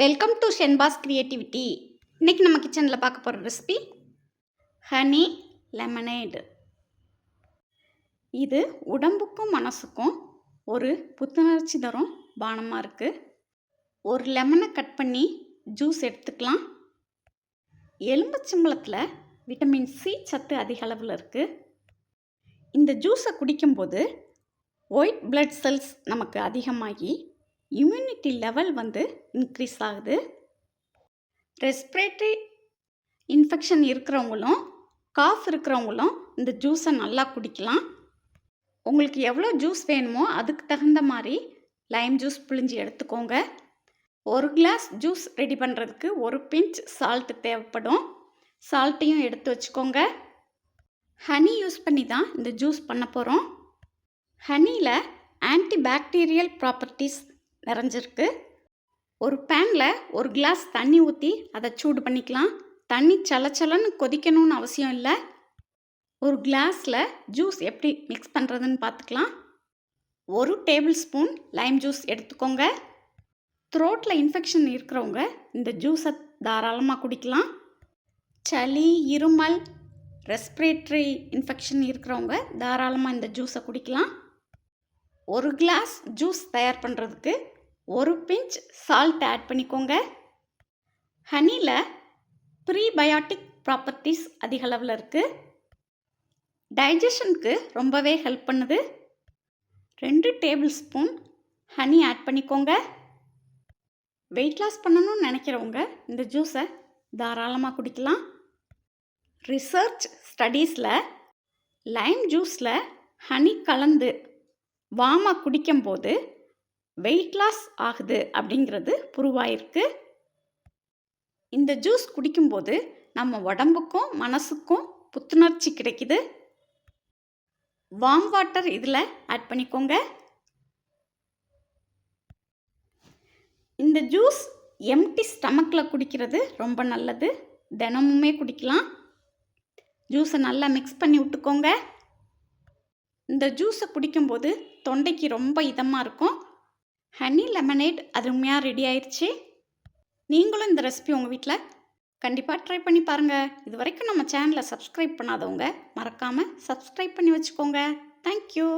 Welcome to Shenba's creativity. இன்றைக்கி நம்ம கிச்சனில் பார்க்க போகிற ரெசிபி ஹனி லெமனேடு. இது உடம்புக்கும் மனசுக்கும் ஒரு புத்துணர்ச்சி தரும் பானமாக இருக்குது. ஒரு லெமனை கட் பண்ணி ஜூஸ் எடுத்துக்கலாம். எலும்புச்சம்பழத்தில் விட்டமின் சி சத்து அதிக அளவில் இருக்குது. இந்த ஜூஸை குடிக்கும்போது ஒயிட் பிளட் செல்ஸ் நமக்கு அதிகமாகி இம்யூனிட்டி லெவல் இன்க்ரீஸ் ஆகுது. ரெஸ்பிரேட்டரி இன்ஃபெக்ஷன் இருக்கிறவங்களும் காஃப் இருக்கிறவங்களும் இந்த ஜூஸை நல்லா குடிக்கலாம். உங்களுக்கு எவ்வளோ ஜூஸ் வேணுமோ அதுக்கு தகுந்த மாதிரி லைம் ஜூஸ் பிழிஞ்சு எடுத்துக்கோங்க. ஒரு கிளாஸ் ஜூஸ் ரெடி பண்ணுறதுக்கு ஒரு பிஞ்ச் சால்ட்டு தேவைப்படும். சால்ட்டையும் எடுத்து வச்சுக்கோங்க. ஹனி யூஸ் பண்ணி தான் இந்த ஜூஸ் பண்ண போகிறோம். ஹனியில் ஆன்டிபாக்டீரியல் ப்ராப்பர்ட்டிஸ் நிறைஞ்சிருக்கு. ஒரு பேனில் ஒரு கிளாஸ் தண்ணி ஊற்றி அதை சூடு பண்ணிக்கலாம். தண்ணி சலச்சலன்னு கொதிக்கணும்னு அவசியம் இல்லை. ஒரு கிளாஸில் ஜூஸ் எப்படி மிக்ஸ் பண்ணுறதுன்னு பார்த்துக்கலாம். 1 டேபிள் ஸ்பூன் லைம் ஜூஸ் எடுத்துக்கோங்க. த்ரோட்டில் இன்ஃபெக்ஷன் இருக்கிறவங்க இந்த ஜூஸை தாராளமாக குடிக்கலாம். சளி, இருமல், ரெஸ்பிரேட்டரி இன்ஃபெக்ஷன் இருக்கிறவங்க தாராளமாக இந்த ஜூஸை குடிக்கலாம். ஒரு கிளாஸ் ஜூஸ் தயார் பண்ணுறதுக்கு ஒரு பிஞ்ச் சால்ட் ஆட் பண்ணிக்கோங்க. ஹனியில் ப்ரீபயாட்டிக் ப்ராப்பர்ட்டிஸ் அதிக அளவில் இருக்குது. டைஜஷனுக்கு ரொம்பவே ஹெல்ப் பண்ணுது. 2 டேபிள் ஸ்பூன் ஹனி ஆட் பண்ணிக்கோங்க. வெயிட் லாஸ் பண்ணணும்னு நினைக்கிறவங்க இந்த ஜூஸை தாராளமாக குடிக்கலாம். ரிசர்ச் ஸ்டடீஸில் லைம் ஜூஸில் ஹனி கலந்து வாமாக குடிக்கும்போது வெயிட் லாஸ் ஆகுது அப்படிங்கிறது ப்ரூவ் ஆகிருக்கு. இந்த ஜூஸ் குடிக்கும்போது நம்ம உடம்புக்கும் மனசுக்கும் புத்துணர்ச்சி கிடைக்குது. வார்ம் வாட்டர் இதில் ஆட் பண்ணிக்கோங்க. இந்த ஜூஸ் எம்டி ஸ்டமக்கில் குடிக்கிறது ரொம்ப நல்லது. தினமுமே குடிக்கலாம். ஜூஸை நல்லா மிக்ஸ் பண்ணி விட்டுக்கோங்க. இந்த ஜூஸை குடிக்கும்போது தொண்டைக்கு ரொம்ப இதமாக இருக்கும். ஹனி லெமனேட் அருமையாக ரெடி ஆயிடுச்சு. நீங்களும் இந்த ரெசிபி உங்கள் வீட்டில் கண்டிப்பாக ட்ரை பண்ணி பாருங்கள். இது வரைக்கும் நம்ம சேனலை சப்ஸ்கிரைப் பண்ணாதவங்க மறக்காமல் சப்ஸ்கிரைப் பண்ணி வச்சுக்கோங்க. தேங்க்யூ.